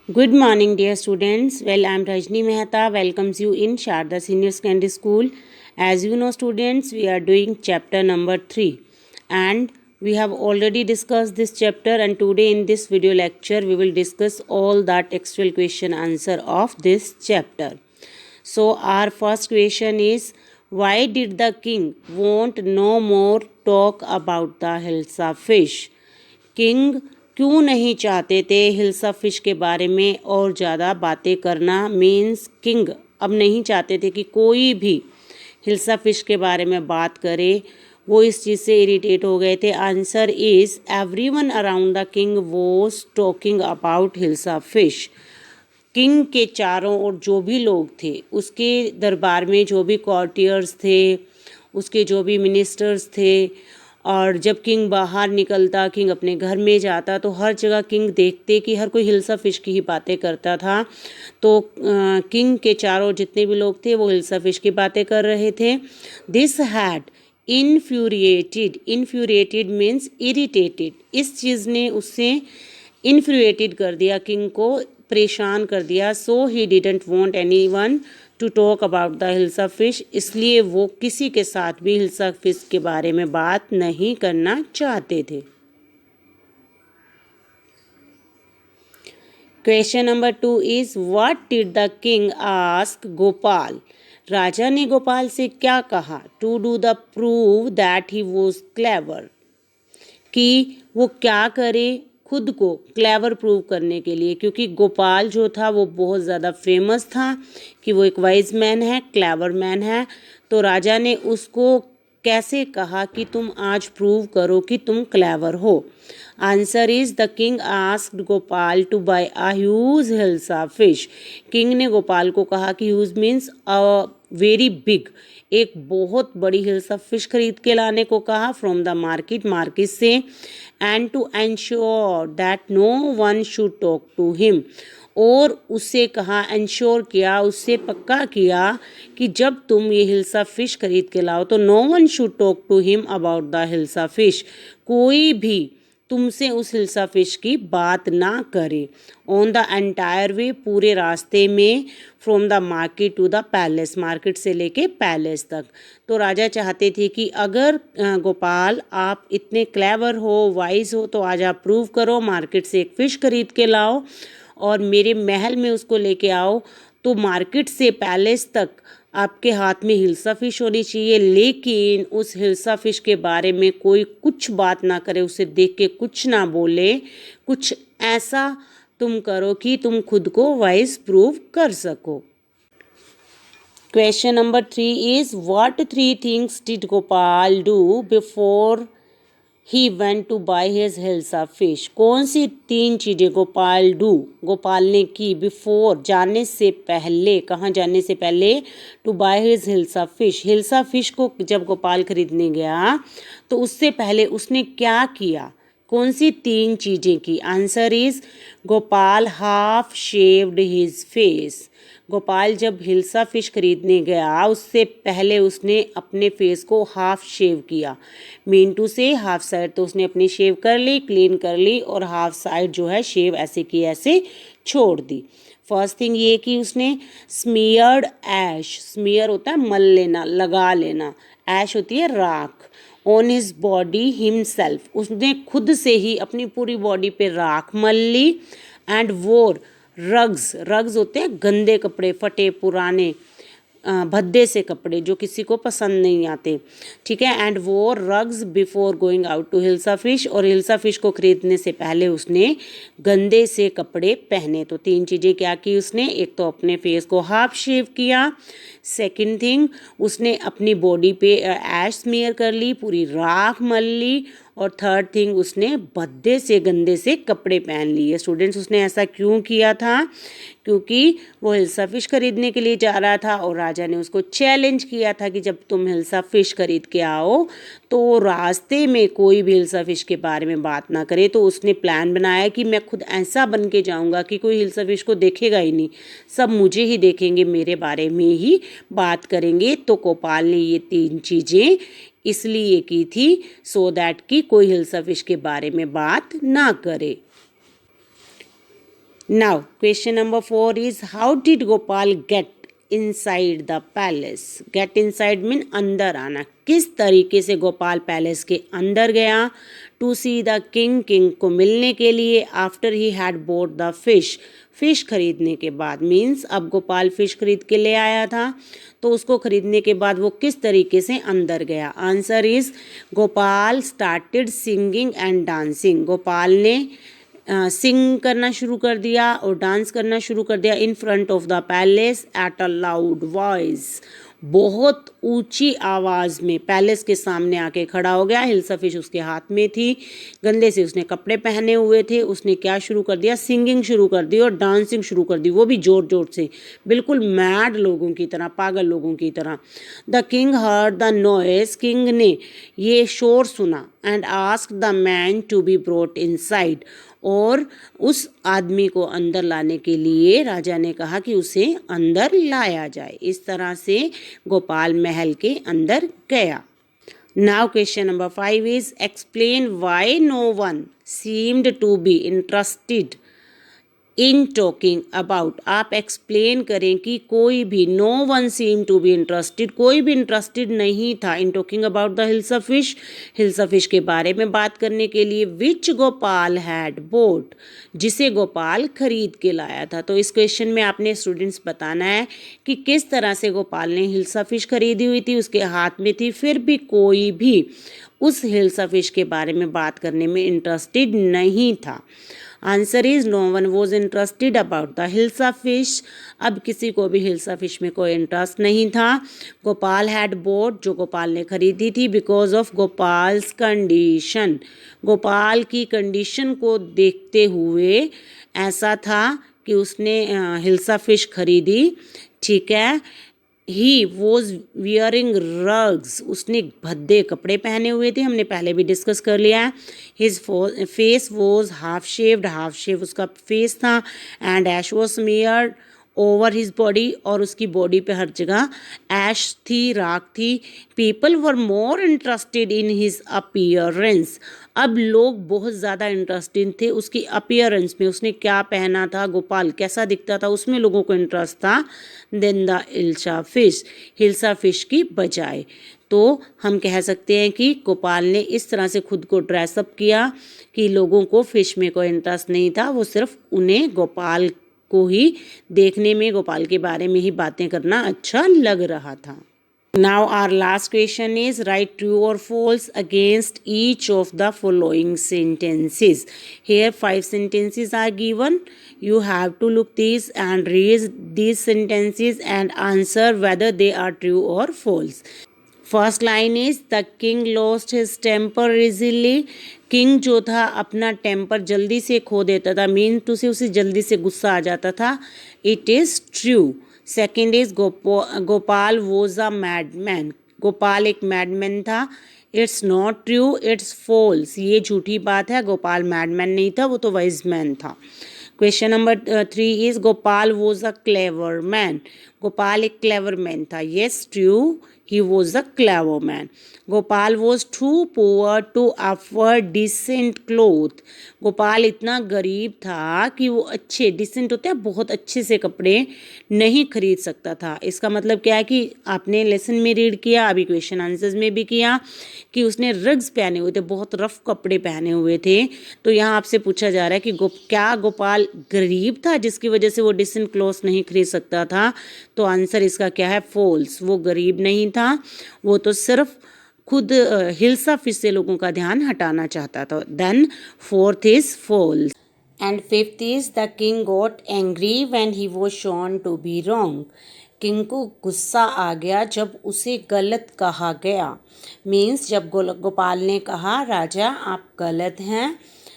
Good morning, dear students. Well, I am Rajni Mehta. Welcomes you in Sharda Senior Secondary School. As you know, students, we are doing chapter number 3, and we have already discussed this chapter. And today, in this video lecture, we will discuss all the textual question answer of this chapter. So, our first question is, why did the king want no more talk about the Hilsa fish? King क्यों नहीं चाहते थे hilsa fish के बारे में और ज़्यादा बातें करना? मीन्स किंग अब नहीं चाहते थे कि कोई भी हिल्सा फिश के बारे में बात करे, वो इस चीज़ से इरिटेट हो गए थे. Answer is everyone around the king was talking about hilsa fish. King के चारों ओर जो भी लोग थे, उसके दरबार में जो भी कॉर्टियर्स थे, उसके जो भी मिनिस्टर्स थे, और जब किंग बाहर निकलता, किंग अपने घर में जाता, तो हर जगह किंग देखते कि हर कोई हिल्सा फिश की ही बातें करता था. तो किंग के चारों जितने भी लोग थे वो हिल्सा फिश की बातें कर रहे थे. This had infuriated means irritated. इस चीज़ ने उससे इन्फ्यूरिएटेड कर दिया, किंग को परेशान कर दिया. So he didn't want anyone to talk about the hilsa fish. इसलिए वो किसी के साथ भी हिल्सा फिश के बारे में बात नहीं करना चाहते थे. Question number 2 is what did the king ask Gopal. राजा ने गोपाल से क्या कहा? To do the prove that he was clever. कि वो क्या करे खुद को क्लेवर प्रूव करने के लिए, क्योंकि गोपाल जो था वो बहुत ज़्यादा फेमस था कि वो एक वाइज मैन है, क्लेवर मैन है. तो राजा ने उसको कैसे कहा कि तुम आज प्रूव करो कि तुम क्लेवर हो? Answer is the king asked Gopal to buy a huge hilsa fish. King ने गोपाल को कहा कि huge means a very big, एक बहुत बड़ी हिल्सा फिश खरीद के लाने को कहा फ्रॉम द मार्केट से. And to ensure that no one should talk to him. और उससे कहा, एंश्योर किया, उससे पक्का किया कि जब तुम ये हिल्सा फिश खरीद के लाओ तो no one should talk to him about the hilsa fish. कोई भी तुमसे उस हिल्सा फिश की बात ना करे. ऑन द एंटायर वे, पूरे रास्ते में, from the market to the palace, market से लेके पैलेस तक. तो राजा चाहते थे कि अगर गोपाल आप इतने क्लेवर हो, वाइज हो, तो आज आप प्रूव करो, मार्केट से एक फ़िश खरीद के लाओ और मेरे महल में उसको लेके आओ. तो मार्केट से पैलेस तक आपके हाथ में हिल्सा फिश होनी चाहिए, लेकिन उस हिल्सा फिश के बारे में कोई कुछ बात ना करे, उसे देख के कुछ ना बोले. कुछ ऐसा तुम करो कि तुम खुद को वाइज प्रूव कर सको. Question number 3 is what 3 things did Gopal do before he went to buy his hilsa fish. कौन सी 3 चीज़ें गोपाल ने की बिफोर, जाने से पहले. कहाँ जाने से पहले? To buy his hilsa fish. Hilsa fish को जब गोपाल खरीदने गया तो उससे पहले उसने क्या किया? कौन सी 3 चीज़ें की? Answer is Gopal half shaved his face. Gopal जब हिल्सा फिश खरीदने गया उससे पहले उसने अपने फेस को हाफ शेव किया. मीन टू से हाफ साइड तो उसने अपनी शेव कर ली, क्लीन कर ली, और हाफ साइड जो है शेव ऐसे की ऐसे छोड़ दी. फर्स्ट थिंग ये कि उसने स्मियर्ड ऐश. स्मियर होता है मल लेना, लगा लेना. ऐश होती है राख. On his body himself. उसने खुद से ही अपनी पूरी बॉडी पे राख मल ली. एंड वोर रग्स होते हैं गंदे कपड़े, फटे पुराने भद्दे से कपड़े जो किसी को पसंद नहीं आते. ठीक है. एंड वो rugs before going out to hilsa fish. और हिल्सा फिश को खरीदने से पहले उसने गंदे से कपड़े पहने. तो 3 चीज़ें क्या की उसने? एक तो अपने फेस को हाफ शेव किया. सेकंड थिंग, उसने अपनी बॉडी पे ऐश स्मीयर कर ली, पूरी राख मल ली. और थर्ड थिंग, उसने भद्दे से गंदे से कपड़े पहन लिए. स्टूडेंट्स, उसने ऐसा क्यों किया था? क्योंकि वो हिल्सा फिश खरीदने के लिए जा रहा था और राजा ने उसको चैलेंज किया था कि जब तुम हिल्सा फिश खरीद के आओ तो रास्ते में कोई भी हिल्सा फिश के बारे में बात ना करे. तो उसने प्लान बनाया कि मैं खुद ऐसा बन के जाऊंगा कि कोई हिल्सा फिश को देखेगा ही नहीं, सब मुझे ही देखेंगे, मेरे बारे में ही बात करेंगे. तो गोपाल ने ये 3 चीज़ें इसलिए की थी सो दैट कि कोई हिल्सा फिश के बारे में बात ना करे. Now, question number 4 is how did Gopal get inside the palace? Get inside mean अंदर आना. किस तरीके से गोपाल पैलेस के अंदर गया? To see the king, king को मिलने के लिए. After he had bought the fish, fish खरीदने के बाद. मीन्स अब गोपाल फिश खरीद के ले आया था, तो उसको खरीदने के बाद वो किस तरीके से अंदर गया? Answer is Gopal started singing and dancing. Gopal ने सिंग करना शुरू कर दिया और डांस करना शुरू कर दिया in front of the palace at a loud voice. बहुत ऊंची आवाज़ में पैलेस के सामने आके खड़ा हो गया. हिल्सा फिश उसके हाथ में थी, गंदे से उसने कपड़े पहने हुए थे. उसने क्या शुरू कर दिया? सिंगिंग शुरू कर दी और डांसिंग शुरू कर दी, वो भी ज़ोर ज़ोर से, बिल्कुल मैड लोगों की तरह, पागल लोगों की तरह. The king heard the noise, king ने ये शोर सुना. And asked the man to be brought inside, और उस आदमी को अंदर लाने के लिए राजा ने कहा कि उसे अंदर लाया जाए. इस तरह से गोपाल महल के अंदर गया. Now question number 5 is explain why no one seemed to be interested in talking about. आप एक्सप्लेन करें कि कोई भी, no one seem to be interested, कोई भी इंटरेस्टेड नहीं था in talking about the hilsa fish, hilsa fish के बारे में बात करने के लिए. विच गोपाल हैड बोट, जिसे गोपाल खरीद के लाया था. तो इस क्वेश्चन में आपने स्टूडेंट्स बताना है कि किस तरह से गोपाल ने हिल्सा फिश खरीदी हुई थी, उसके हाथ में थी, फिर भी कोई भी उस हिल्सा फिश के बारे में बात करने में इंटरेस्टेड नहीं था. Answer is no one was interested about the hilsa fish. अब किसी को भी हिल्सा फिश में कोई इंटरेस्ट नहीं था. गोपाल हैड बोट, जो गोपाल ने खरीदी थी, बिकॉज ऑफ गोपाल्स कंडीशन, गोपाल की कंडीशन को देखते हुए ऐसा था कि उसने हिल्सा फिश खरीदी. ठीक है. ही वॉज वियरिंग रग्स, उसने भद्दे कपड़े पहने हुए थे, हमने पहले भी डिस्कस कर लिया है. His face was half shaved, half shave उसका फेस था. And ash was smeared over his body, और उसकी बॉडी पे हर जगह ऐश थी, राख थी. People were more interested in his appearance. अब लोग बहुत ज़्यादा इंटरेस्टेड थे उसकी अपीयरेंस में, उसने क्या पहना था, गोपाल कैसा दिखता था, उसमें लोगों को इंटरेस्ट था, then the hilsa fish, hilsa fish की बजाय. तो हम कह सकते हैं कि गोपाल ने इस तरह से खुद को ड्रेसअप किया कि लोगों को फिश में कोई इंटरेस्ट नहीं था, वो सिर्फ उन्हें गोपाल को ही देखने में, गोपाल के बारे में ही बातें करना अच्छा लग रहा था. Now our last question is write true or false against each of the following sentences. Here 5 sentences are given. You have to look these and read these sentences and answer whether they are true or false. First line is the king lost his temper easily. King जो था अपना temper जल्दी से खो देता था, mean to से उसे जल्दी से गुस्सा आ जाता था. It is true. Second is Gopal was a madman, Gopal एक मैडमैन था. It's not true, it's false, ये झूठी बात है, गोपाल मैडमैन नहीं था, वो तो वाइज मैन था. Question number 3 is Gopal was a clever man, Gopal एक क्लेवर मैन था. Yes true, he was a clever man. Gopal was too poor to afford decent clothes. Gopal इतना गरीब था कि वो अच्छे, डिसेंट होते हैं बहुत अच्छे से कपड़े नहीं खरीद सकता था. इसका मतलब क्या है कि आपने लेसन में रीड किया, अभी क्वेश्चन आंसर्स में भी किया कि उसने रग्स पहने हुए थे, बहुत रफ कपड़े पहने हुए थे. तो यहाँ आपसे पूछा जा रहा है कि क्या गोपाल गरीब था जिसकी वजह से वो डिसेंट क्लोथ्स नहीं खरीद सकता था? तो आंसर इसका क्या है? फॉल्स. वो गरीब नहीं था, वो तो सिर्फ खुद हिल्सा फिश से लोगों का ध्यान हटाना चाहता था. Then fourth is false. And fifth is the king got angry when he was shown to be wrong. King को गुस्सा आ गया जब उसे गलत कहा गया. मीन्स जब गोपाल ने कहा राजा आप गलत हैं,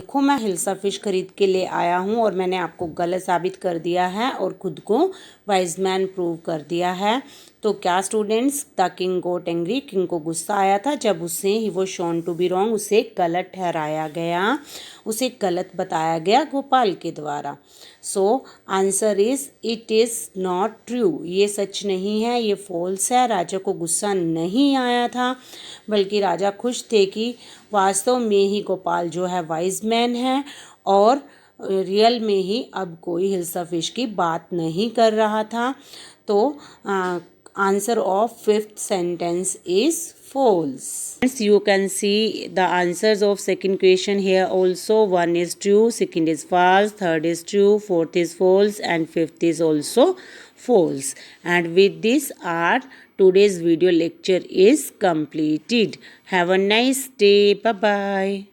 देखो मैं हिल्सा फिश खरीद के ले आया हूँ और मैंने आपको गलत साबित कर दिया है और खुद को वाइज मैन प्रूव कर दिया है. तो क्या students, the king got angry, king को गुस्सा आया था जब उसे ही वो शोन टू बी रॉन्ग, उसे गलत ठहराया गया, उसे गलत बताया गया गोपाल के द्वारा. So answer is it is not true, ये सच नहीं है, ये फॉल्स है. राजा को गुस्सा नहीं आया था, बल्कि राजा खुश थे कि वास्तव में ही गोपाल जो है वाइज मैन है और रियल में ही अब कोई हिल्सा फिश की बात नहीं कर रहा था। तो answer of fifth sentence is false. You can see the answers of second question here also. One is true, second is false, third is true, fourth is false, and fifth is also false. And with this our today's video lecture is completed. Have a nice day. Bye bye.